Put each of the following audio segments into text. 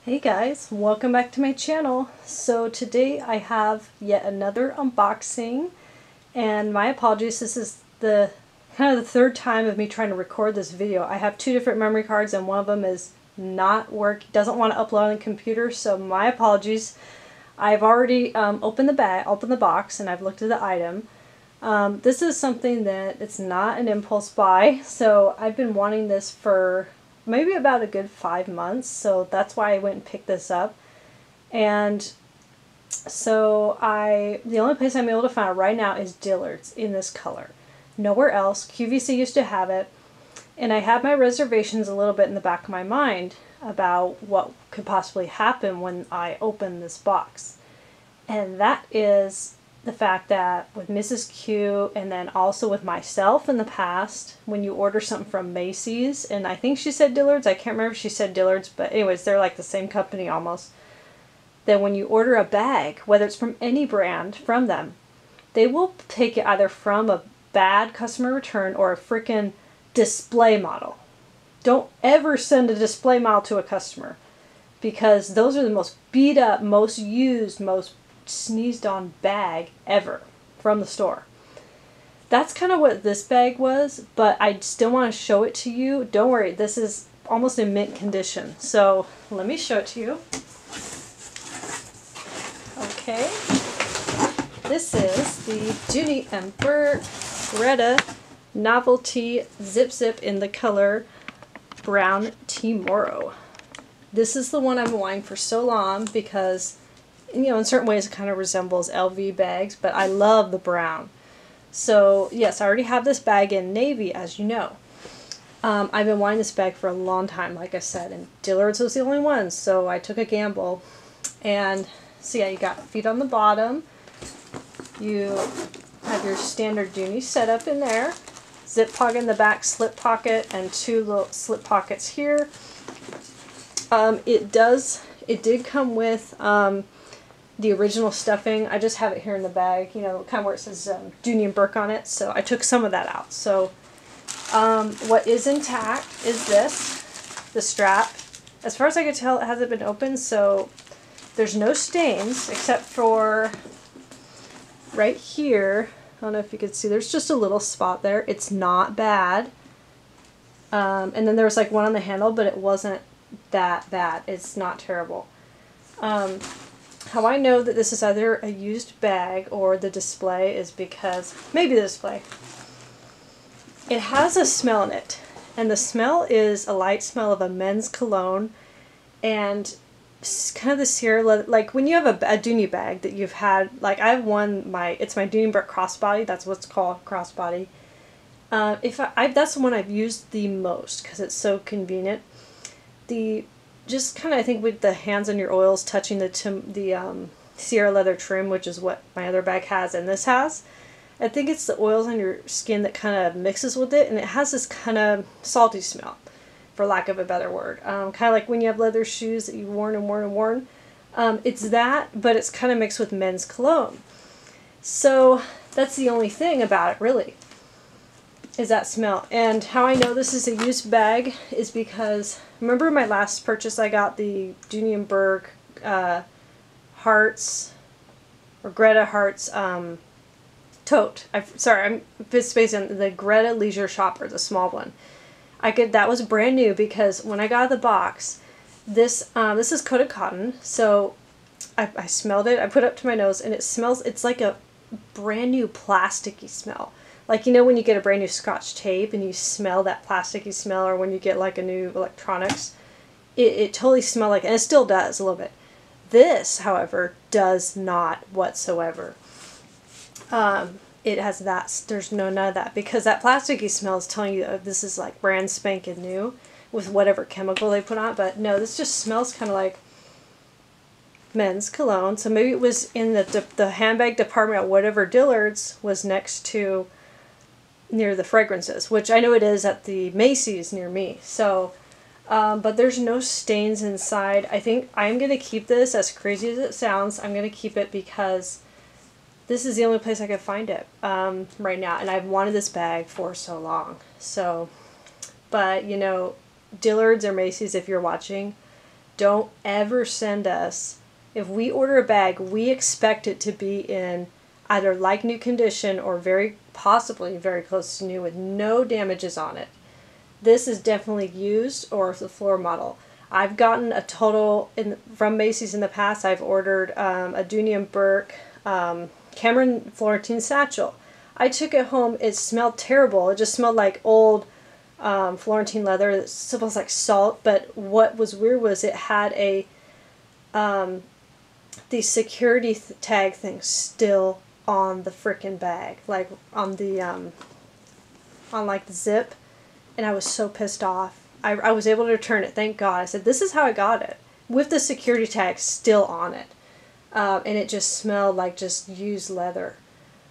Hey guys, welcome back to my channel. So today I have yet another unboxing, and my apologies, this is the kind of the third time of me trying to record this video. I have two different memory cards and one of them is doesn't want to upload on the computer, so my apologies. I've already opened the box, and I've looked at the item. This is something that it's not an impulse buy, so I've been wanting this for maybe about a good 5 months, so that's why I went and picked this up. And so the only place I'm able to find it right now is Dillard's in this color. Nowhere else. QVC used to have it, and I had my reservations a little bit in the back of my mind about what could possibly happen when I open this box. And that is the fact that with Mrs. Q and then also with myself in the past, when you order something from Macy's, and I think she said Dillard's, I can't remember if she said Dillard's, but anyways, they're like the same company almost, that when you order a bag, whether it's from any brand from them, they will take it either from a bad customer return or a freaking display model. Don't ever send a display model to a customer, because those are the most beat up, most used, most sneezed on bag ever from the store. That's kind of what this bag was, but I still want to show it to you. Don't worry, this is almost in mint condition. So let me show it to you. Okay, this is the Dooney and Bourke Greta Novelty Zip in the color Brown Tomorrow. This is the one I've been wanting for so long because, you know, in certain ways it kind of resembles LV bags, but I love the brown. So yes, I already have this bag in navy, as you know. I've been wanting this bag for a long time, like I said, and Dillard's was the only one, so I took a gamble. And so yeah, you got feet on the bottom. You have your standard Dooney setup in there. Zip pocket in the back, slip pocket, and two little slip pockets here. It did come with the original stuffing. I just have it here in the bag, you know, kind of where it says Dooney and Bourke on it, so I took some of that out. So what is intact is the strap. As far as I could tell, it hasn't been opened, so there's no stains except for right here. I don't know if you can see, there's just a little spot there. It's not bad. And then there was like one on the handle, but it wasn't that bad. It's not terrible. How I know that this is either a used bag or the display is because, maybe the display, it has a smell in it, and the smell is a light smell of a men's cologne, and kind of the Sierra leather, like when you have a Dooney bag that you've had, like I have one, it's my Dooney Bourke crossbody, that's what it's called, crossbody. That's the one I've used the most because it's so convenient. Just kind of, I think, with the hands on your oils touching the Sierra leather trim, which is what my other bag has and this has. I think it's the oils on your skin that kind of mixes with it, and it has this kind of salty smell, for lack of a better word. Kind of like when you have leather shoes that you've worn and worn and worn. It's that, but it's kind of mixed with men's cologne. So that's the only thing about it, really, is that smell. And how I know this is a used bag is because, remember my last purchase, I got the Dooney and Bourke Hearts, or Greta Hearts tote. I'm spacing the Greta Leisure Shopper, the small one. That was brand new because when I got the box, this is coated cotton, so I smelled it, I put it up to my nose, and it's like a brand new plasticky smell. Like, you know, when you get a brand new Scotch tape and you smell that plasticky smell, or when you get like a new electronics, it totally smells like, and it still does a little bit. This, however, does not whatsoever. It has that, there's none of that, because that plasticky smell is telling you this is like brand spanking new with whatever chemical they put on it, but no, this just smells kind of like men's cologne. So maybe it was in the handbag department at whatever Dillard's was next to, near the fragrances, which I know it is at the Macy's near me. So, but there's no stains inside. I think I'm going to keep this, as crazy as it sounds. I'm going to keep it because this is the only place I could find it right now, and I've wanted this bag for so long. So, but you know, Dillard's or Macy's, if you're watching, don't ever send us, if we order a bag, we expect it to be in either like new condition or very possibly very close to new with no damages on it. This is definitely used or the floor model. I've gotten a total from Macy's in the past. I've ordered a Dooney and Bourke Cameron Florentine satchel. I took it home. It smelled terrible. It just smelled like old Florentine leather. It smells like salt. But what was weird was it had a the security tag thing still on the frickin' bag, like on the on like the zip, and I was so pissed off. I was able to return it, thank God. I said, this is how I got it, with the security tag still on it, and it just smelled like just used leather.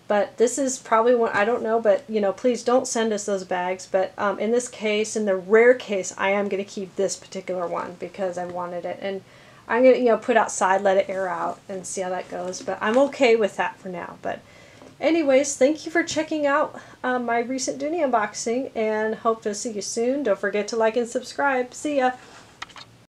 But this is probably one, I don't know, but you know, please don't send us those bags. But in this case, in the rare case, I am going to keep this particular one because I wanted it, and I'm going to, you know, put outside, let it air out, and see how that goes. But I'm okay with that for now. But anyways, thank you for checking out my recent Dooney unboxing, and hope to see you soon. Don't forget to like and subscribe. See ya!